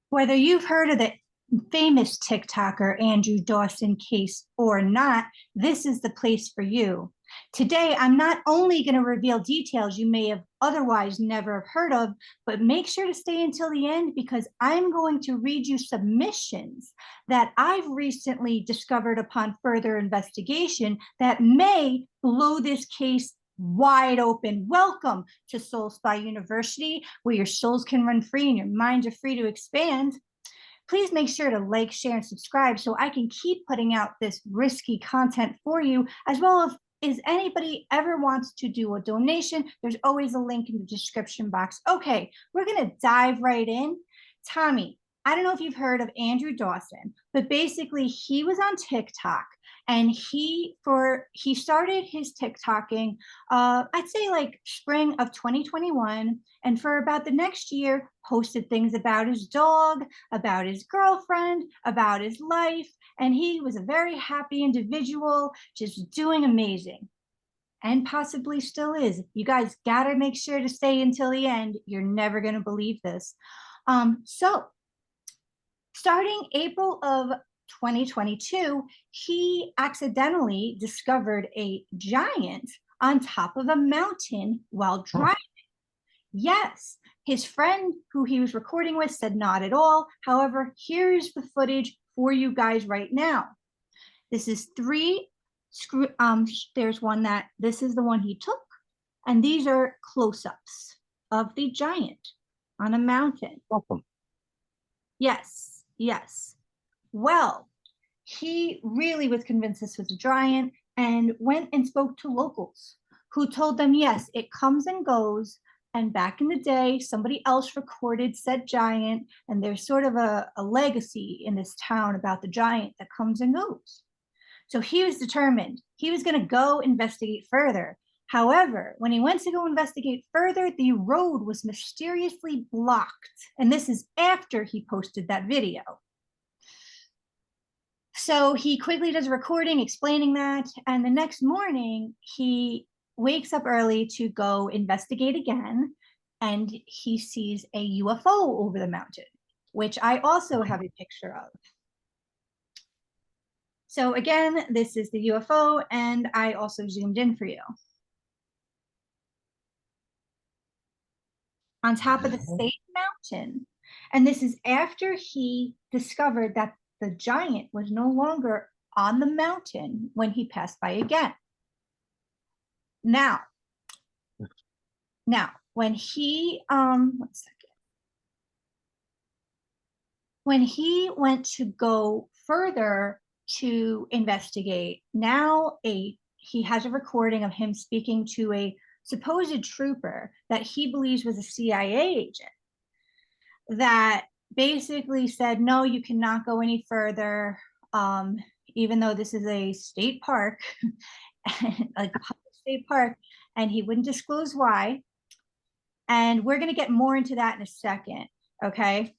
Whether you've heard of the famous TikToker Andrew Dawson case or not, this is the place for you. Today, I'm not only going to reveal details you may have otherwise never have heard of, but make sure to stay until the end because I'm going to read you submissions that I've recently discovered upon further investigation that may blow this case wide open. Welcome to Soul Spy University, where your souls can run free and your minds are free to expand. Please make sure to like, share, and subscribe so I can keep putting out this risky content for you, as well as if anybody ever wants to do a donation, there's always a link in the description box. Okay, we're going to dive right in. Tommy, I don't know if you've heard of Andrew Dawson, but basically he was on TikTok and he started his TikToking, I'd say like spring of 2021, and for about the next year posted things about his dog, about his girlfriend, about his life, and he was a very happy individual, just doing amazing, and possibly still is. You guys gotta make sure to stay until the end. You're never gonna believe this. So starting April of 2022, he accidentally discovered a giant on top of a mountain while driving. Yes, his friend who he was recording with said not at all. However, here's the footage for you guys right now. This is there's one that, this is the one he took, and these are close-ups of the giant on a mountain. Welcome. Yes, yes. Well, he really was convinced this was a giant and went and spoke to locals who told them, yes, it comes and goes. And back in the day, somebody else recorded said giant, and there's sort of a legacy in this town about the giant that comes and goes. So he was determined. He was going to go investigate further. However, when he went to go investigate further, the road was mysteriously blocked. And this is after he posted that video. So he quickly does a recording explaining that. And the next morning, he wakes up early to go investigate again, and he sees a UFO over the mountain, which I also have a picture of. So again, this is the UFO, and I also zoomed in for you. On top of the same mountain. And this is after he discovered that the giant was no longer on the mountain when he passed by again. Now, when he, one second. When he went to go further to investigate, now he has a recording of him speaking to a supposed trooper that he believes was a CIA agent that basically said, no, you cannot go any further, even though this is a state park, like a public state park, and he wouldn't disclose why. And we're going to get more into that in a second, okay?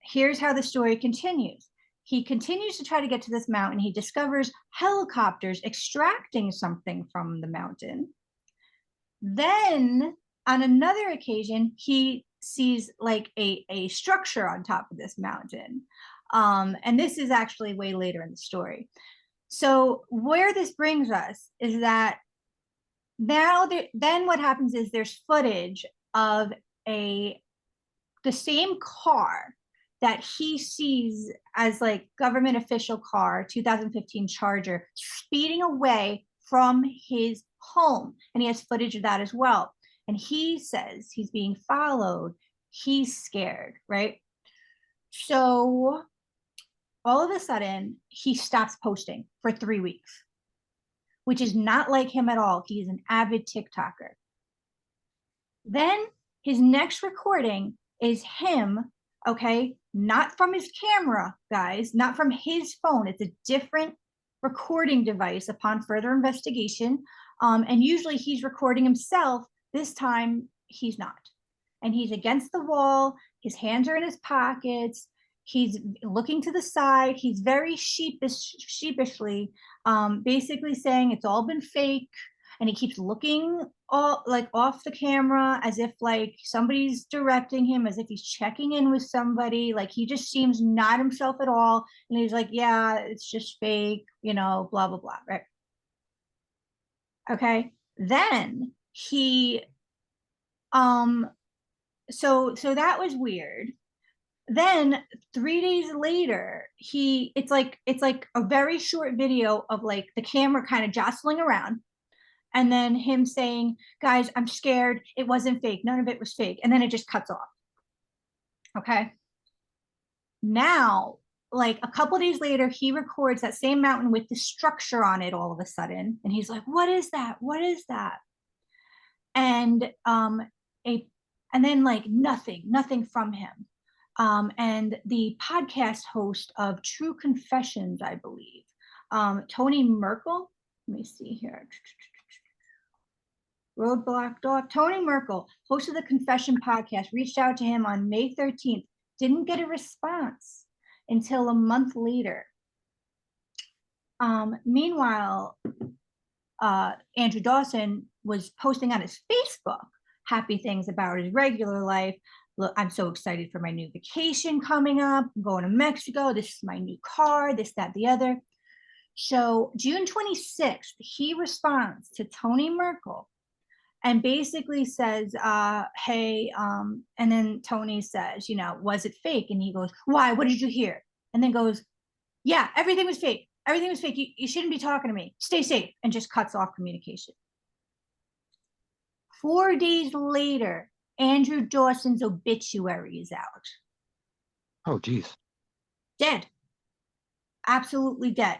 Here's how the story continues. He continues to try to get to this mountain. He discovers helicopters extracting something from the mountain. Then on another occasion, he sees like a structure on top of this mountain. And this is actually way later in the story. So where this brings us is that now then what happens is there's footage of the same car that he sees as like government official car, 2015 Charger, speeding away from his home. And he has footage of that as well. And he says he's being followed. He's scared, right? So all of a sudden, he stops posting for 3 weeks, which is not like him at all. He is an avid TikToker. Then his next recording is him, okay, not from his camera, guys, not from his phone. It's a different recording device upon further investigation. And usually he's recording himself. This time he's not. And he's against the wall. His hands are in his pockets. He's looking to the side. He's very sheepishly, basically saying it's all been fake. And he keeps looking all like off the camera, as if like somebody's directing him, as if he's checking in with somebody. Like he just seems not himself at all. And he's like, yeah, it's just fake, you know, blah, blah, blah. Right. Okay. Then he, um, so that was weird. Then 3 days later, it's like a very short video of like the camera kind of jostling around, and then him saying, guys, I'm scared, it wasn't fake, none of it was fake, and then it just cuts off. Okay. Now, like a couple days later, he records that same mountain with the structure on it all of a sudden, and he's like, what is that, what is that? And a and then like nothing from him. And the podcast host of True Confessions, I believe, Tony Merkel. Let me see here. Roadblock Dog. Tony Merkel, host of the Confession podcast, reached out to him on May 13th. Didn't get a response until a month later. Meanwhile, Andrew Dawson was posting on his Facebook happy things about his regular life. Look, I'm so excited for my new vacation coming up. I'm going to Mexico. This is my new car, this, that, the other. So June 26th, he responds to Tony Merkel and basically says, hey, and then Tony says, you know, was it fake? And he goes, why? What did you hear? And then goes, yeah, everything was fake. Everything was fake. You shouldn't be talking to me. Stay safe. And just cuts off communication. 4 days later, Andrew Dawson's obituary is out. Oh, geez. Dead. Absolutely dead.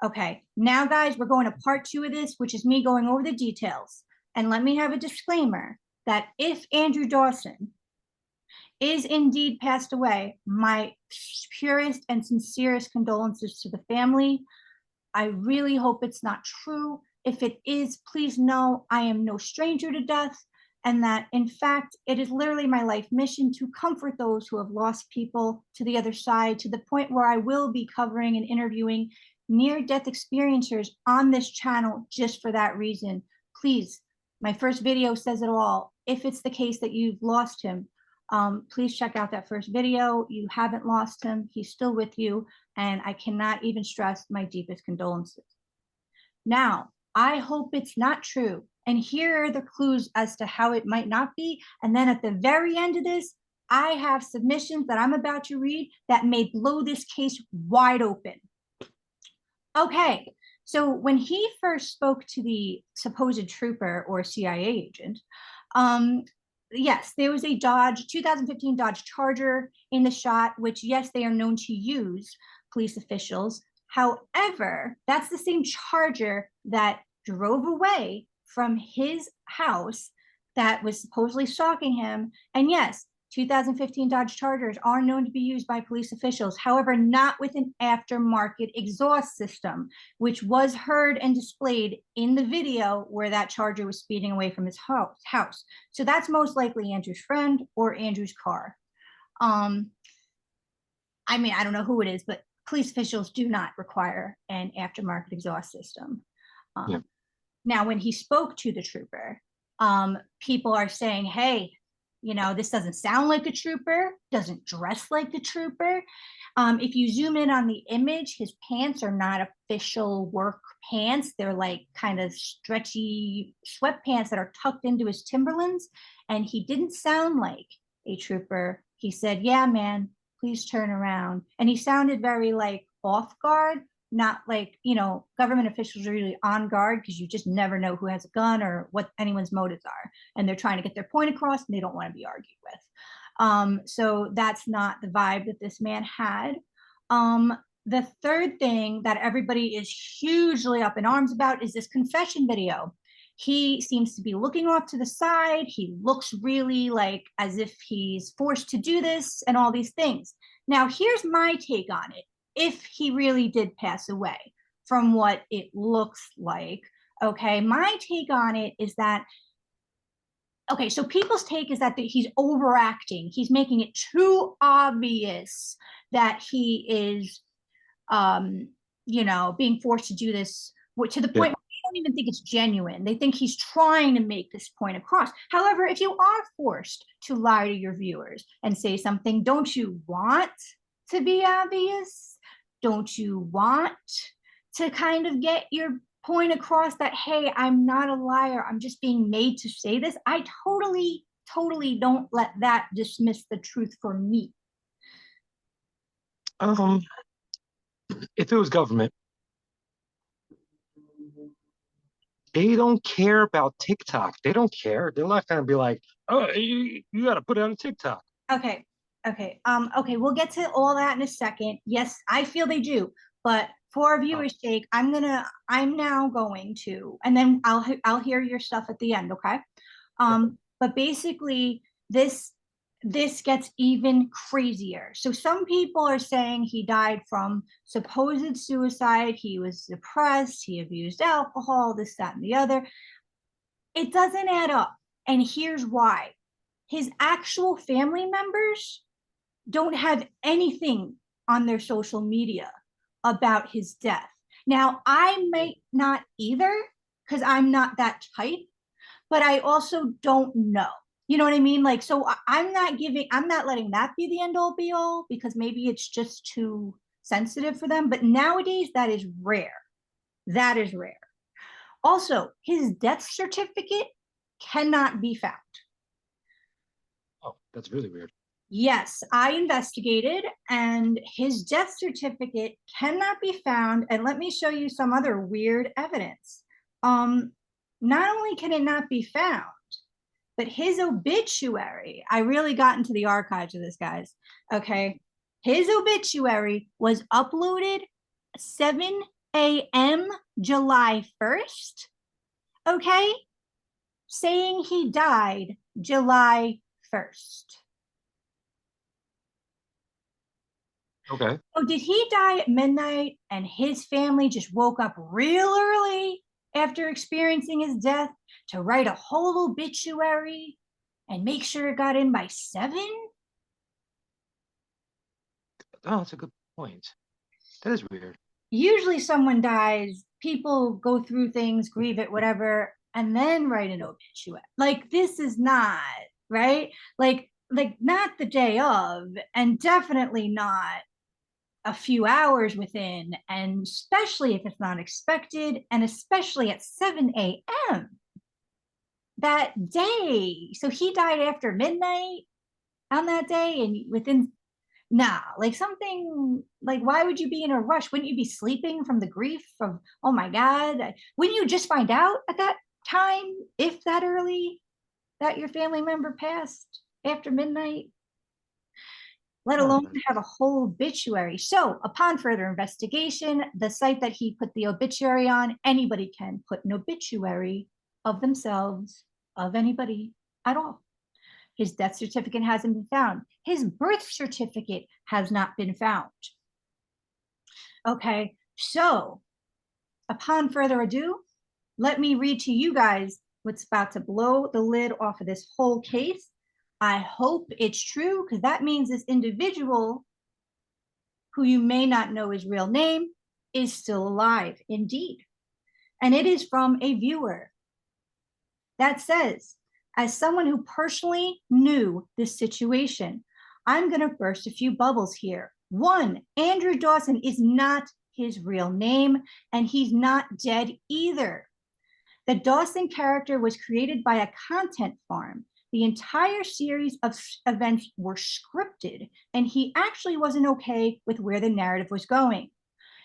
Okay, now guys, we're going to part 2 of this, which is me going over the details. And let me have a disclaimer that if Andrew Dawson is indeed passed away, my purest and sincerest condolences to the family. I really hope it's not true. If it is, please know I am no stranger to death, and that in fact, it is literally my life mission to comfort those who have lost people to the other side, to the point where I will be covering and interviewing near-death experiencers on this channel just for that reason. Please, my first video says it all. If it's the case that you've lost him, please check out that first video. You haven't lost him. He's still with you. And I cannot even stress my deepest condolences. Now, I hope it's not true. And here are the clues as to how it might not be. And then at the very end of this, I have submissions that I'm about to read that may blow this case wide open. Okay, so when he first spoke to the supposed trooper or CIA agent, yes, there was a 2015 Dodge Charger in the shot, which, yes, they are known to use, police officials. However, that's the same Charger that drove away from his house that was supposedly stalking him. And yes, 2015 Dodge Chargers are known to be used by police officials, however, not with an aftermarket exhaust system, which was heard and displayed in the video where that Charger was speeding away from his house. So that's most likely Andrew's friend or Andrew's car. I mean, I don't know who it is, but police officials do not require an aftermarket exhaust system. Yeah. Now, when he spoke to the trooper, people are saying, hey, you know, this doesn't sound like a trooper, doesn't dress like the trooper. If you zoom in on the image, his pants are not official work pants. They're like kind of stretchy sweatpants that are tucked into his Timberlands. And he didn't sound like a trooper. He said, yeah, man, please turn around. And he sounded very like off guard, not like, you know, government officials are usually on guard because you just never know who has a gun or what anyone's motives are. And they're trying to get their point across and they don't want to be argued with. So that's not the vibe that this man had. The third thing that everybody is hugely up in arms about is this confession video. He seems to be looking off to the side. He looks really like as if he's forced to do this and all these things. Now, here's my take on it. If he really did pass away from what it looks like, okay, my take on it is that, okay, so people's take is that he's overacting. He's making it too obvious that he is, you know, being forced to do this to the point where don't even think it's genuine. They think he's trying to make this point across. However, if you are forced to lie to your viewers and say something, don't you want to be obvious? Don't you want to kind of get your point across that, hey, I'm not a liar, I'm just being made to say this? I totally don't let that dismiss the truth for me. If it was government, they don't care about TikTok. They don't care. They're not gonna be like, oh, you got to put it on TikTok. Okay. Okay, we'll get to all that in a second. Yes, I feel they do, but for our Oh, viewers' sake, I'm now going to, and then I'll hear your stuff at the end, okay? okay. But basically, this gets even crazier. So some people are saying he died from supposed suicide. He was depressed. He abused alcohol. This, that, and the other. It doesn't add up, and here's why. His actual family members don't have anything on their social media about his death. Now, I might not either because I'm not that type, but I also don't know. You know what I mean? Like, so I'm not letting that be the end all be all because maybe it's just too sensitive for them. But nowadays, that is rare. That is rare. Also, his death certificate cannot be found. Oh, that's really weird. Yes, I investigated, and his death certificate cannot be found. And let me show you some other weird evidence. Um, Not only can it not be found, but his obituary, I really got into the archives of this, guys. Okay. His obituary was uploaded 7 a.m. July 1st. Okay. Saying he died July 1st. Okay. Oh, did he die at midnight and his family just woke up real early after experiencing his death to write a whole obituary and make sure it got in by 7? Oh, that's a good point. That is weird. Usually, someone dies, people go through things, grieve it, whatever, and then write an obituary. Like, this is not, right? Like not the day of, and definitely not a few hours within, and especially if it's not expected, and especially at 7 a.m. that day. So he died after midnight on that day, and within, nah, like something, like, why would you be in a rush? Wouldn't you be sleeping from the grief of, oh my God? Wouldn't you just find out at that time, if that early, that your family member passed after midnight? Let Oh, alone have a whole obituary. So, upon further investigation, the site that he put the obituary on, anybody can put an obituary of themselves, of anybody at all. His death certificate hasn't been found. His birth certificate has not been found. Okay, so upon further ado, let me read to you guys what's about to blow the lid off of this whole case. I hope it's true because that means this individual, who you may not know his real name, is still alive indeed. And it is from a viewer that says, as someone who personally knew this situation, I'm going to burst a few bubbles here. One, Andrew Dawson is not his real name, and he's not dead either. The Dawson character was created by a content farm. The entire series of events were scripted, and he actually wasn't okay with where the narrative was going.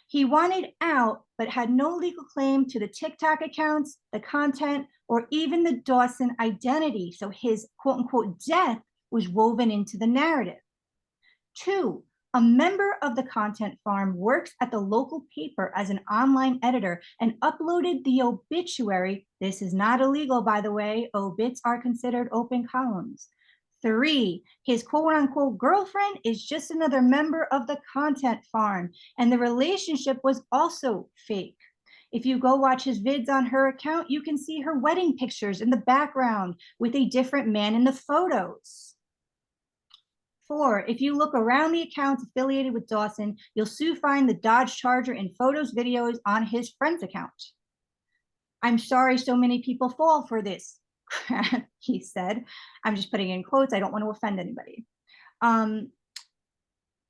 He wanted out, but had no legal claim to the TikTok accounts, the content, or even the Dawson identity. So his quote unquote death was woven into the narrative. 2, a member of the content farm works at the local paper as an online editor and uploaded the obituary. This is not illegal, by the way. Obits are considered open columns. 3, his quote unquote girlfriend is just another member of the content farm, and the relationship was also fake. If you go watch his vids on her account, you can see her wedding pictures in the background with a different man in the photos. 4, if you look around the accounts affiliated with Dawson, you'll soon find the Dodge Charger in photos, videos on his friend's account. I'm sorry so many people fall for this crap, he said. I'm just putting in quotes. I don't want to offend anybody. Um,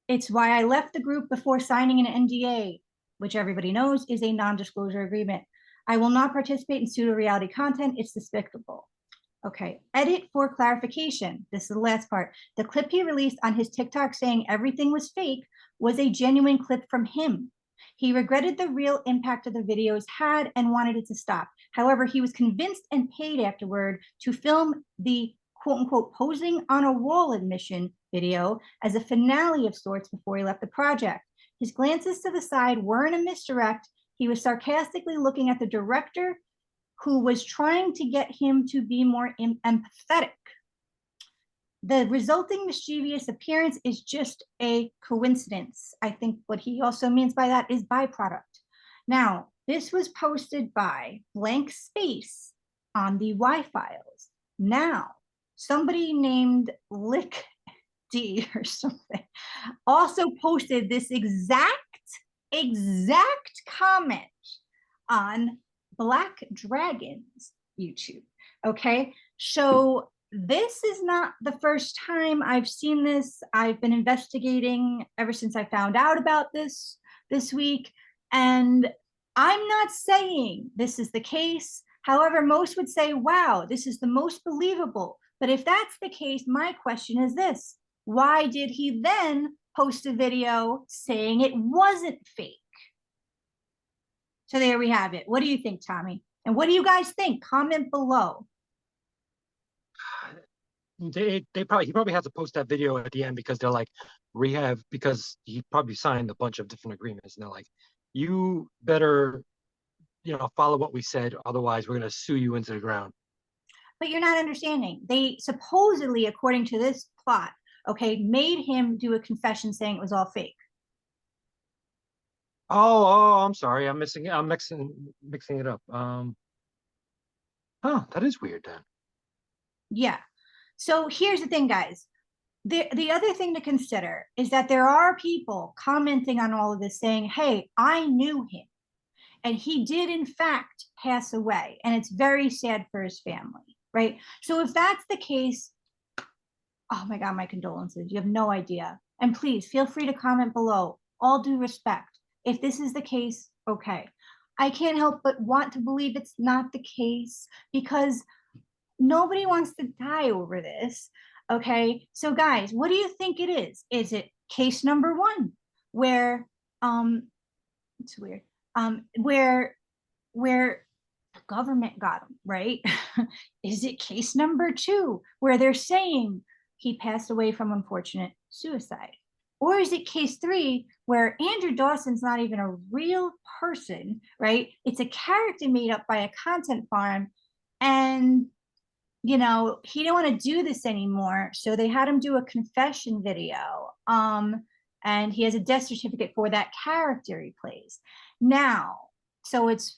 it's why I left the group before signing an NDA, which everybody knows is a non-disclosure agreement. I will not participate in pseudo reality content. It's despicable. Okay, edit for clarification. This is the last part. The clip he released on his TikTok saying everything was fake was a genuine clip from him. He regretted the real impact of the videos had and wanted it to stop. However, he was convinced and paid afterward to film the quote unquote posing on a wall admission video as a finale of sorts before he left the project. His glances to the side weren't a misdirect. He was sarcastically looking at the director who was trying to get him to be more empathetic. The resulting mischievous appearance is just a coincidence. I think what he also means by that is byproduct. Now, this was posted by blank space on the Y-Files. Now, somebody named Lick D or something also posted this exact comment on Black Dragon's YouTube. Okay, so this is not the first time I've seen this. I've been investigating ever since I found out about this week, and I'm not saying this is the case. However, most would say, wow, this is the most believable. But if that's the case, my question is this: why did he then post a video saying it wasn't fake? So there we have it. What do you think, Tommy? And what do you guys think? Comment below. He probably has to post that video at the end because they're like rehab, because he probably signed a bunch of different agreements and they're like, you better, follow what we said, otherwise we're gonna sue you into the ground. But you're not understanding. They supposedly, according to this plot, okay, made him do a confession saying it was all fake. Oh, I'm sorry. I'm mixing it up. That is weird then. Yeah. So here's the thing, guys. The other thing to consider is that there are people commenting on all of this saying, hey, I knew him. And he did, in fact, pass away. And it's very sad for his family, right? So if that's the case, oh my God, my condolences. You have no idea. And please feel free to comment below. All due respect. If this is the case, okay. I can't help but want to believe it's not the case because nobody wants to die over this. Okay. So guys, what do you think it is? Is it case number one where it's weird. Where the government got him, right? Is it case number two where they're saying he passed away from unfortunate suicide? Or is it case three where Andrew Dawson's not even a real person, right? It's a character made up by a content farm, and he didn't want to do this anymore, so they had him do a confession video. And he has a death certificate for that character he plays. Now, so it's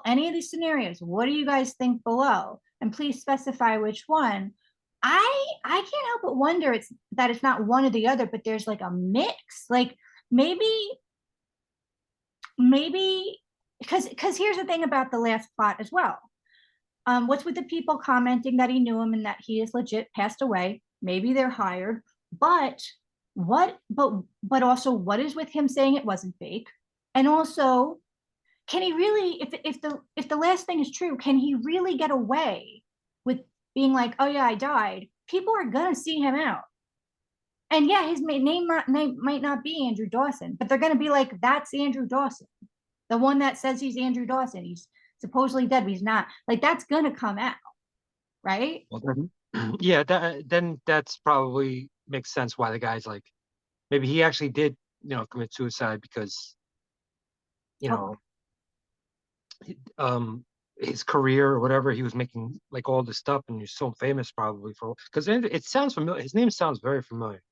any of these scenarios. What do you guys think below? And please specify which one. I can't help but wonder it's not one or the other, but there's like a mix. Like maybe because here's the thing about the last plot as well. What's with the people commenting that he knew him and that he is legit passed away? Maybe they're hired, but also what is with him saying it wasn't fake? And also, can he really, if the last thing is true, can he really get away with being like, oh yeah, I died? People are gonna see him out. And yeah, his name might not be Andrew Dawson, but they're gonna be like, that's Andrew Dawson. The one that says he's Andrew Dawson. He's supposedly dead, but he's not. Like, that's gonna come out, right? Well, yeah, then that's probably makes sense why the guy's like, maybe he actually did, commit suicide because, his career or whatever, he was making like all this stuff and he's so famous probably for, because it sounds familiar. His name sounds very familiar.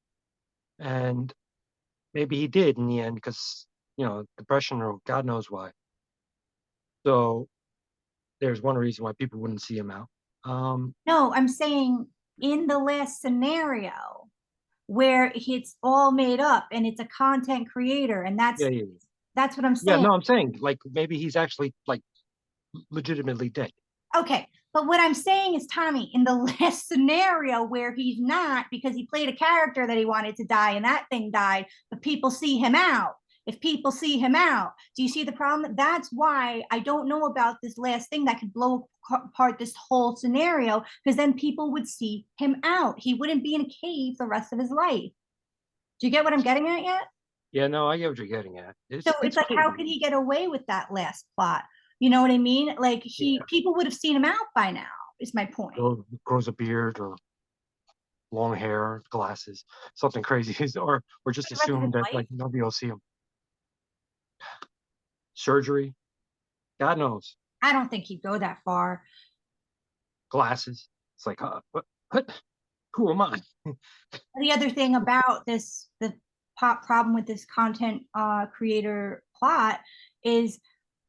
And maybe he did in the end because, depression or God knows why. So there's one reason why people wouldn't see him out. No, I'm saying in the last scenario where it's all made up and it's a content creator, and that's yeah. that's what I'm Yeah, saying. no, I'm saying like maybe he's actually like legitimately dead. Okay, but what I'm saying is, Tommy, in the last scenario where he's not, because he played a character that he wanted to die and that thing died, but people see him out. If people see him out, do you see the problem? That's why I don't know about this last thing that could blow apart this whole scenario, because then people would see him out. He wouldn't be in a cave the rest of his life. Do you get what I'm getting at yet? Yeah, no, I get what you're getting at. So it's It's like, how crazy. could he get away with that last plot? You know what I mean? Like, Yeah, people would have seen him out by now, is my point. grows a beard or long hair, glasses, something crazy, or just For the rest of his assume that life? like nobody will see him. Surgery, God knows. I don't think he'd go that far. Glasses. It's like, what? Who am I? The other thing about this, the pop problem with this content creator plot is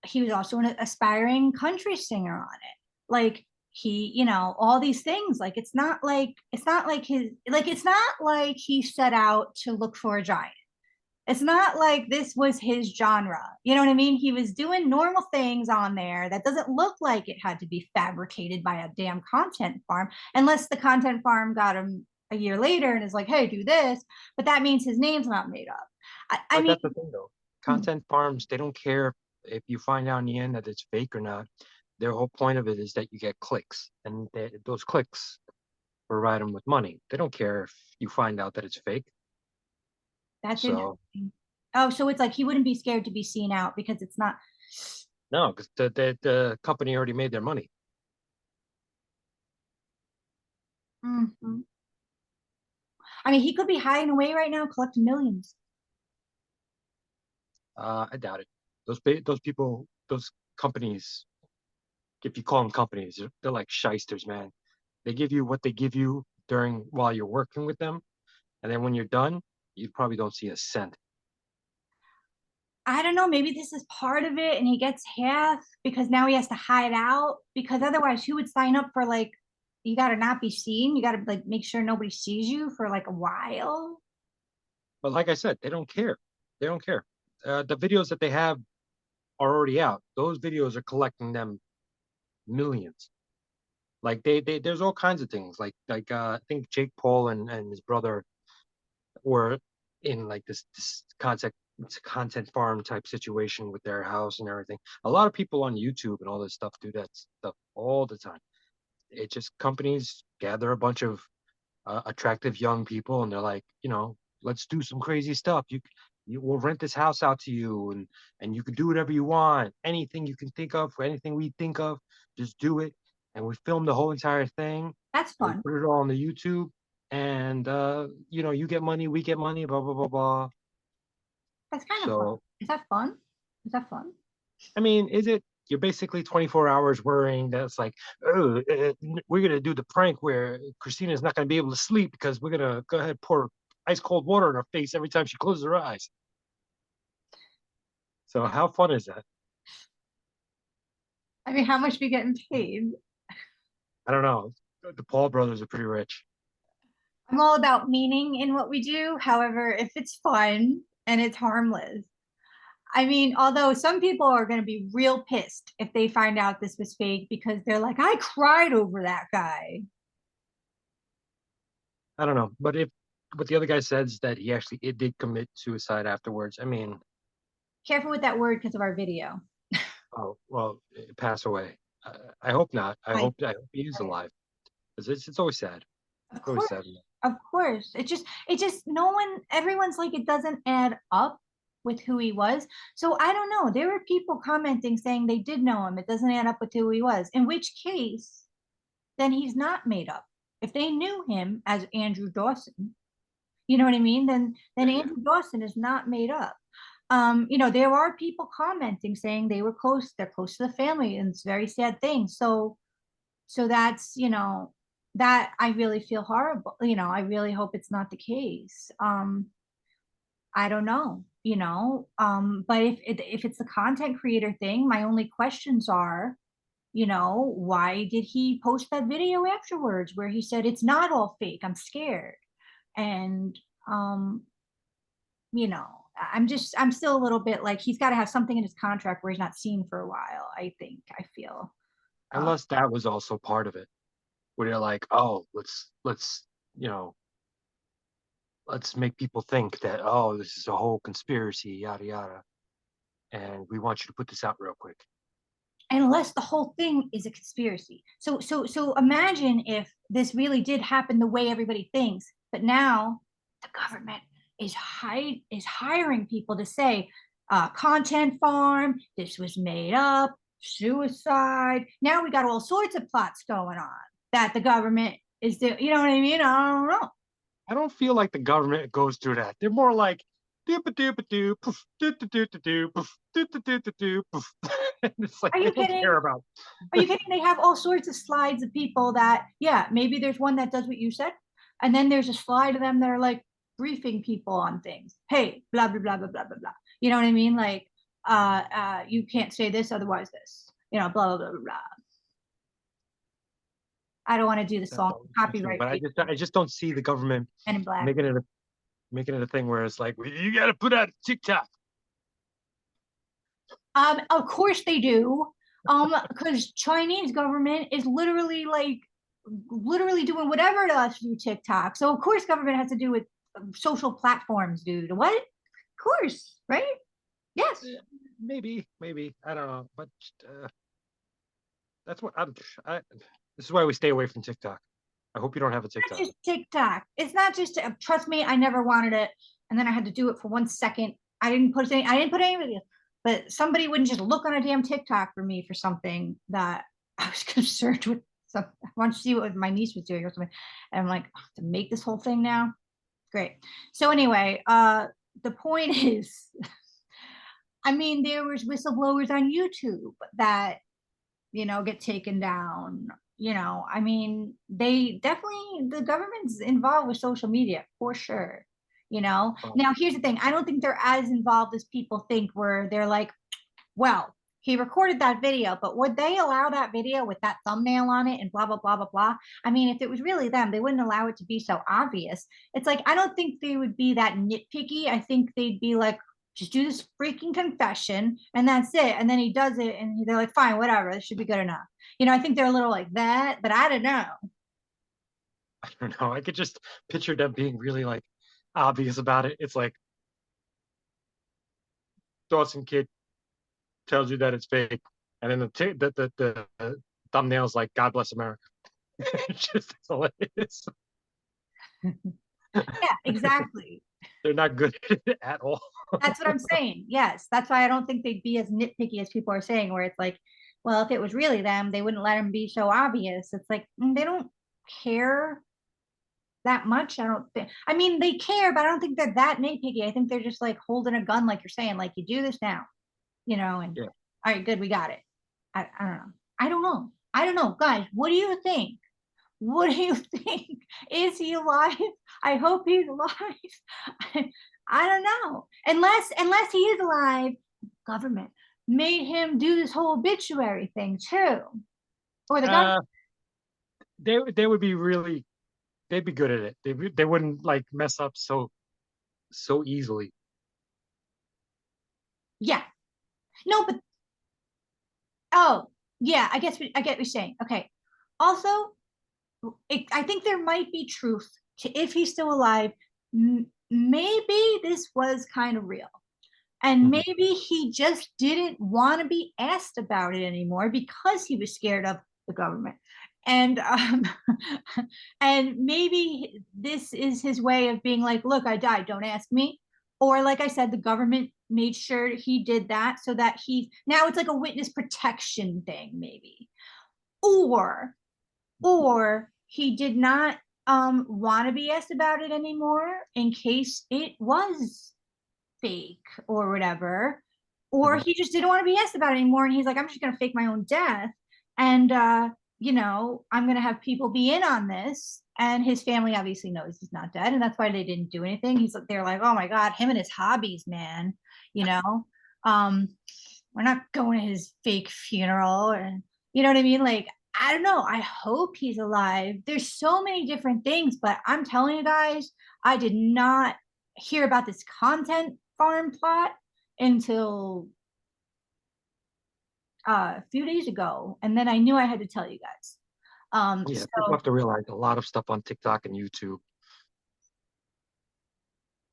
he was also an aspiring country singer on it. Like, he, all these things. Like, it's not like he set out to look for a giant. It's not like this was his genre. You know what I mean? He was doing normal things on there that doesn't look like it had to be fabricated by a damn content farm, unless the content farm got him a year later and is like, hey, do this. But that means his name's not made up. I But mean, that's the thing, though. hmm, Content farms, they don't care if you find out in the end that it's fake or not. Their whole point of it is that you get clicks, and those clicks provide them with money. They don't care if you find out that it's fake. that's So interesting. Oh, so it's like he wouldn't be scared to be seen out because it's not. no, because the company already made their money. Mhm. I mean, he could be hiding away right now collecting millions. I doubt it. Those people, those companies, if you call them companies, they're like shysters, man. They give you what they give you during while you're working with them, and then when you're done, you probably don't see a cent. I don't know, maybe this is part of it and he gets half because now he has to hide out, because otherwise who would sign up for, like, you got to not be seen, you got to like make sure nobody sees you for like a while. But like I said, they don't care. They don't care. The videos that they have are already out. Those videos are collecting them millions. Like there's all kinds of things. I think Jake Paul and his brother were in like this content farm type situation with their house and everything. A lot of people on YouTube and all this stuff do that stuff all the time. It just companies gather a bunch of attractive young people, and they're like, let's do some crazy stuff. You will rent this house out to you, and you can do whatever you want, anything you can think of, for anything we think of, just do it. And we film the whole entire thing, That's and we fun. put it all on the YouTube, and you get money, we get money, blah blah blah blah. That's kind of fun. So Is that fun? Is that fun? I mean, is it? You're basically 24 hours worrying that it's like, oh, we're gonna do the prank where Christina's not gonna be able to sleep because we're gonna go ahead and pour ice cold water in her face every time she closes her eyes. So how fun is that? I mean, how much are we getting paid? I don't know. The Paul brothers are pretty rich. I'm all about meaning in what we do. However, if it's fun and it's harmless, I mean, although some people are going to be real pissed if they find out this was fake because they're like, I cried over that guy. I don't know, but if what the other guy says that he actually it did commit suicide afterwards, I mean, Careful with that word because of our video. oh well, pass away. I hope not. I, I hope he is alive because it's always sad. of It's always course, sad. of course. It just, no one, everyone's like, it doesn't add up with who he was. So I don't know. There were people commenting saying they did know him. It doesn't add up with who he was. In which case, then he's not made up. If they knew him as Andrew Dawson, you know what I mean? Then Yeah, yeah. Andrew Dawson is not made up. There are people commenting saying they were close, they're close to the family, and it's a very sad thing. So that's, that I really feel horrible. I really hope it's not the case. I don't know, but if it's the content creator thing, my only questions are, why did he post that video afterwards where he said it's not all fake, I'm scared? And um, you know, I'm still a little bit like he's got to have something in his contract where he's not seen for a while. I feel. Uh, Unless that was also part of it, where they're like, oh, let's you know let's make people think that, oh, this is a whole conspiracy, yada yada, and we want you to put this out real quick. unless the whole thing is a conspiracy. So imagine if this really did happen the way everybody thinks, but now the government is hiring people to say content farm, this was made up, suicide. Now we got all sorts of plots going on that the government is doing. You know what I mean? I don't know. I don't feel like the government goes through that. They're more like doop a doop a doo poof doo doo doo doo doo poof doo doo doo doo doo poof. It's like Are they you don't kidding? care about. Are you kidding? They have all sorts of slides of people that, yeah, maybe there's one that does what you said. And then there's a slide of them that are like briefing people on things. Hey, blah, blah, blah, blah, blah, blah, blah. You know what I mean? Like, you can't say this, otherwise this, blah, blah, blah, blah, blah. I don't want to do the That's song all I'm saying. copyright But I just don't see the government Men in Black. making it a thing where it's like, well, you got to put out TikTok. Of course they do. Because Chinese government is literally literally doing whatever to us through TikTok. So of course government has to do with social platforms, dude. What? Of course, right? Yes. Maybe I don't know, but uh, that's what I'm. This is why we stay away from TikTok. I hope you don't have a Not TikTok. just TikTok. It's not just trust me, I never wanted it. And then I had to do it for 1 second. I didn't put any videos, but somebody wouldn't just look on a damn TikTok for me for something that I was concerned with. So I wanted to see what my niece was doing or something. And I'm like, oh, to make this whole thing now. Great. So anyway, the point is, I mean, there was whistleblowers on YouTube that get taken down. I mean, they definitely, the government's involved with social media for sure. Um, Now here's the thing, I don't think they're as involved as people think, where they're like, well, he recorded that video, but would they allow that video with that thumbnail on it and blah, blah, blah, blah, blah? I mean, if it was really them, they wouldn't allow it to be so obvious. It's like, I don't think they would be that nitpicky. I think they'd be like, just do this freaking confession and that's it. And then he does it and they're like, fine, whatever, this should be good enough. I think they're a little like that, but I don't know. I don't know. I could just picture them being really like obvious about it. It's like Dawson kid tells you that it's fake, and then the thumbnail's like "God bless America." It's just hilarious. Yeah, exactly. They're not good at it at all. That's what I'm saying. Yes. That's why I don't think they'd be as nitpicky as people are saying, where it's like, well, if it was really them, they wouldn't let them be so obvious. It's like, they don't care that much. I don't think, I mean, they care, but I don't think they're that nitpicky. I think they're just like holding a gun, like you're saying, like you do this now, and Yeah, all right, good, we got it. I don't know. I don't know. I don't know. Guys, what do you think? What do you think? Is he alive? I hope he's alive. I don't know. Unless he is alive, government made him do this whole obituary thing too. Or the government. uh, they would be really. They'd be good at it. They wouldn't like mess up so easily. Yeah. No, but oh, yeah, I get what you're saying. Okay. Also, I think there might be truth to, if he's still alive, maybe this was kind of real. And Mhm. maybe he just didn't want to be asked about it anymore because he was scared of the government. And and maybe this is his way of being like, look, I died, don't ask me. Or like I said, the government made sure he did that so that he, now it's like a witness protection thing, maybe. Or he did not want to be asked about it anymore in case it was fake or whatever, or Mhm. he just didn't want to be asked about it anymore and he's like, I'm just going to fake my own death, and I'm going to have people be in on this, and his family obviously knows he's not dead, and that's why they didn't do anything. They're like, oh my god, him and his hobbies, man. you know um we're not going to his fake funeral, and you know what I mean, like, I don't know. I hope he's alive. There's so many different things, but I'm telling you guys, I did not hear about this content farm plot until a few days ago, and then I knew I had to tell you guys. Yeah, people So have to realize a lot of stuff on TikTok and YouTube,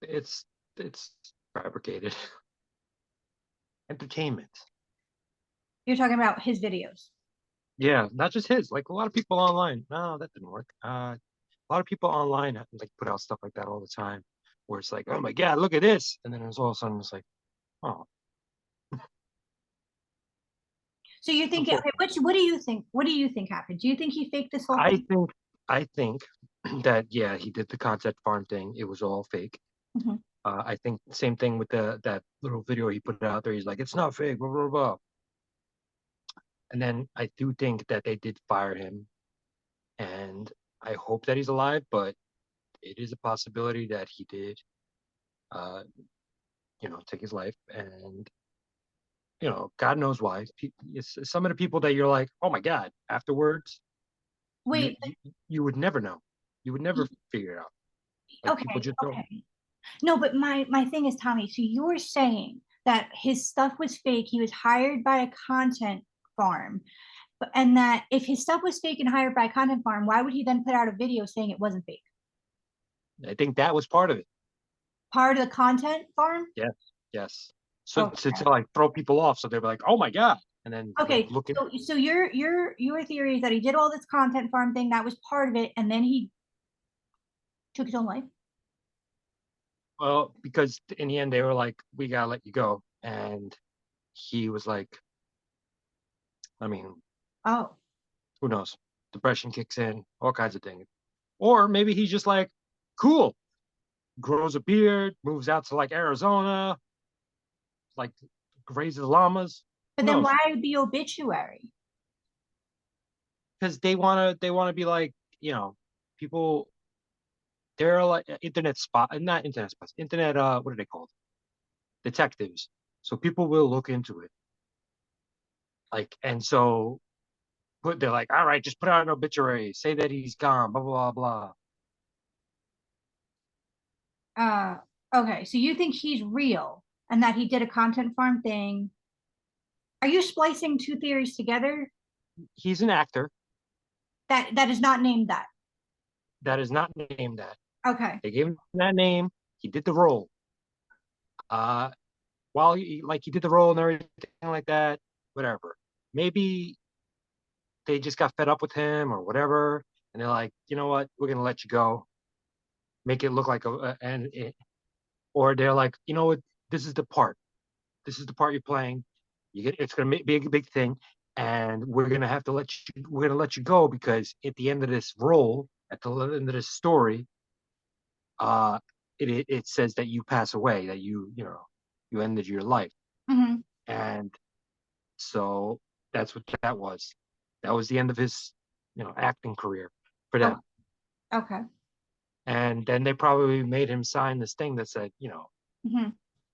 it's it's fabricated entertainment. you're talking about his videos. Yeah, not just his. Like a lot of people online. No, that didn't work. A lot of people online like put out stuff like that all the time, where it's like, oh my god, look at this, and then it's all of a sudden it's like, oh, So you think, okay, unfortunate. what do you think? What do you think happened? Do you think he faked this whole I thing? think I think that yeah, he did the concept farm thing. It was all fake. Mhm. I think same thing with the that little video he put out there. He's like, it's not fake, blah blah blah. And then I do think that they did fire him, and I hope that he's alive, but it is a possibility that he did, uh, take his life, and God knows why. It's some of the people that you're like, oh my God, afterwards, you Wait, you, you would never know. You would never figure it out. Like people okay, just don't. okay. No, but my thing is, Tommy, so you're saying that his stuff was fake. He was hired by a content farm, and that if his stuff was fake and hired by a content farm, why would he then put out a video saying it wasn't fake? I think that was part of it. Part of the content farm? Yes, yes. So to Okay. like throw people off, so they're like, oh my God, and then like Okay, looking. so your theory is that he did all this content farm thing, that was part of it, and then he took his own life? Well, because in the end they were like, we gotta let you go, and he was like, I mean, Oh. who knows? Depression kicks in, all kinds of things. Or maybe he's just like, cool, grows a beard, moves out to like Arizona, like raises llamas. But Who then knows? why the obituary? Because they wanna be like, you know, people. They're like internet spot, not internet spots, internet. What are they called? Detectives. So people will look into it. Like, and so they're like, all right, just put out an obituary, say that he's gone, blah blah blah. Uh, okay, so you think he's real and that he did a content farm thing. Are you splicing two theories together? He's an actor That is not named that. that is not named that. Okay. They gave him that name. He did the role. Uh, while he did the role and everything like that, whatever. Maybe they just got fed up with him or whatever, and they're like, you know what, we're gonna let you go, make it look like or they're like, you know what, this is the part, this is the part you're playing. It's gonna be a big thing, and we're gonna let you go because at the end of this role, at the end of this story, uh, it says that you pass away, that you ended your life, Hmm. and so that's what that was. That was the end of his, acting career for Oh, them. okay. And then they probably made him sign this thing that said, Hmm.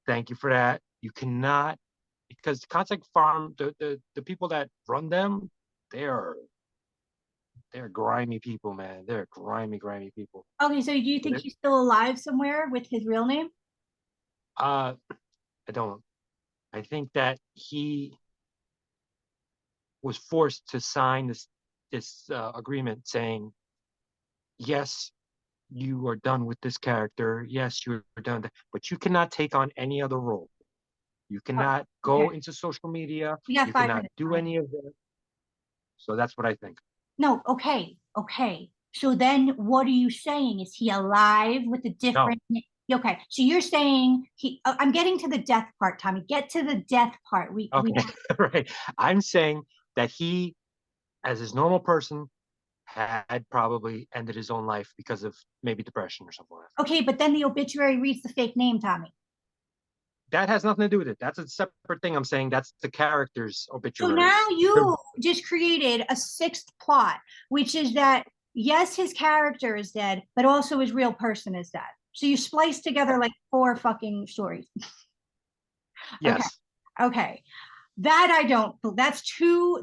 thank you for that. You cannot, because the Contact Farm, the people that run them, they're they're grimy people, man. They're grimy people. Okay, so do you think he's still alive somewhere with his real name? Uh, I don't. I think that he was forced to sign this agreement saying, yes, you are done with this character. Yes, you're done, but you cannot take on any other role. You Oh, cannot go okay. into social media. We got You five cannot minutes, do Tommy. any of that. So that's what I think. No, okay, okay. So then what are you saying? Is he alive with a No, different Okay, so you're saying I'm getting to the death part, Tommy. Get to the death part. We okay, right. I'm saying that he, as his normal person, had probably ended his own life because of maybe depression or something like that. Okay, but then the obituary reads the fake name, Tommy. That has nothing to do with it. That's a separate thing. I'm saying that's the character's So obituary. now The- you just created a sixth plot, which is that yes, his character is dead, but also his real person is dead. So you splice together like four fucking stories. Okay. yes, Okay. That I don't, that's too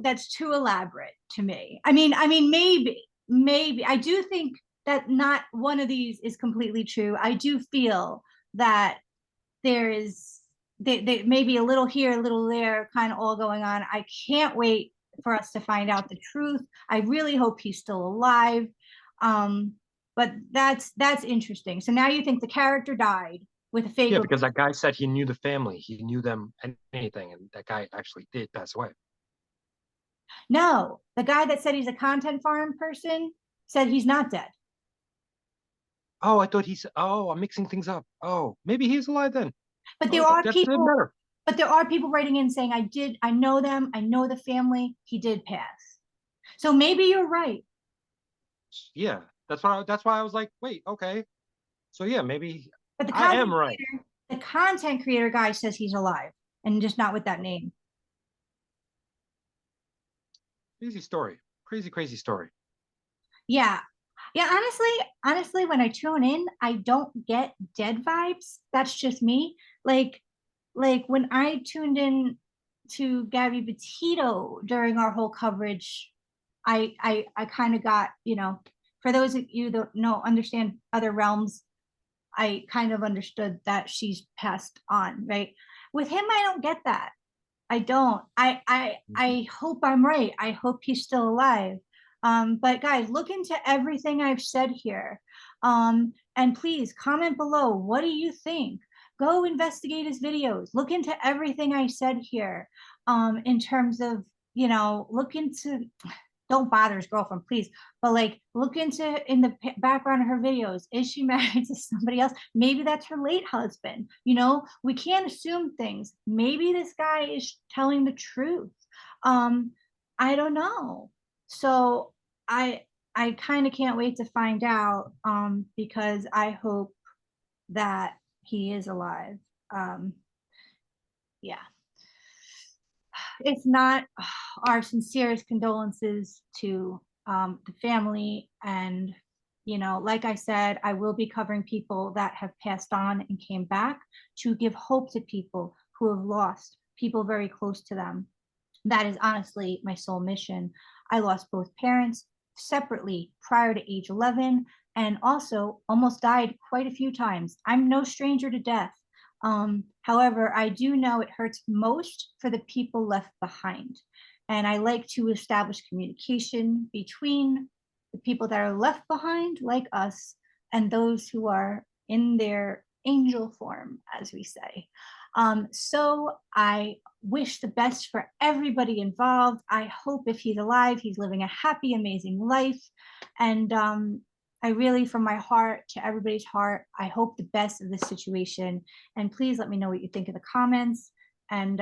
elaborate to me. I mean, maybe. I do think that not one of these is completely true. I do feel that there is they maybe a little here, a little there, kind of all going on. I can't wait for us to find out the truth. I really hope he's still alive. Um, but that's interesting. So now you think the character died with a fake Yeah, report? because that guy said he knew the family, he knew them and anything, and that guy actually did pass away. No, the guy that said he's a content farm person said he's not dead. Oh, I thought he said. Oh, I'm mixing things up. Oh, maybe he's alive then. But there Oh, are that's even people, better. but there are people writing in saying, I know them, I know the family, he did pass. So maybe you're right. Yeah, that's why I was like, wait, okay. So yeah, maybe But I am right. the content creator guy says he's alive and just not with that name. Crazy story. Crazy, crazy story. Yeah. Yeah, honestly, when I tune in, I don't get dead vibes. That's just me. Like, like when I tuned in to Gabby Petito during our whole coverage, I kind of got, for those of you that know understand other realms, I kind of understood that she's passed on, right? With him, I don't get that. I don't. I hope I'm right. I hope he's still alive. But guys, look into everything I've said here. And please comment below. What do you think? Go investigate his videos. Look into everything I said here. In terms of, look into, don't bother his girlfriend, please. But like, look into in the background of her videos. Is she married to somebody else? Maybe that's her late husband. We can't assume things. Maybe this guy is telling the truth. Um, I don't know. So I I kind of can't wait to find out. Because I hope that he is alive. Um, yeah. If not, our sincerest condolences to the family. And, like I said, I will be covering people that have passed on and came back to give hope to people who have lost people very close to them. That is honestly my sole mission. I lost both parents separately prior to age 11 and also almost died quite a few times. I'm no stranger to death. However, I do know it hurts most for the people left behind. And I like to establish communication between the people that are left behind, like us, and those who are in their angel form, as we say. So I wish the best for everybody involved. I hope if he's alive, he's living a happy, amazing life. And I really, from my heart to everybody's heart, I hope the best of this situation. And please let me know what you think in the comments. And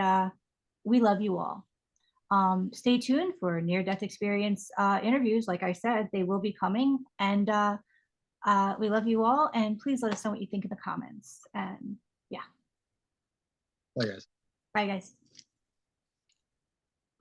we love you all. Stay tuned for near-death experience interviews. Like I said, they will be coming. And we love you all. And please let us know what you think in the comments. And yeah. Bye, guys. Bye, guys.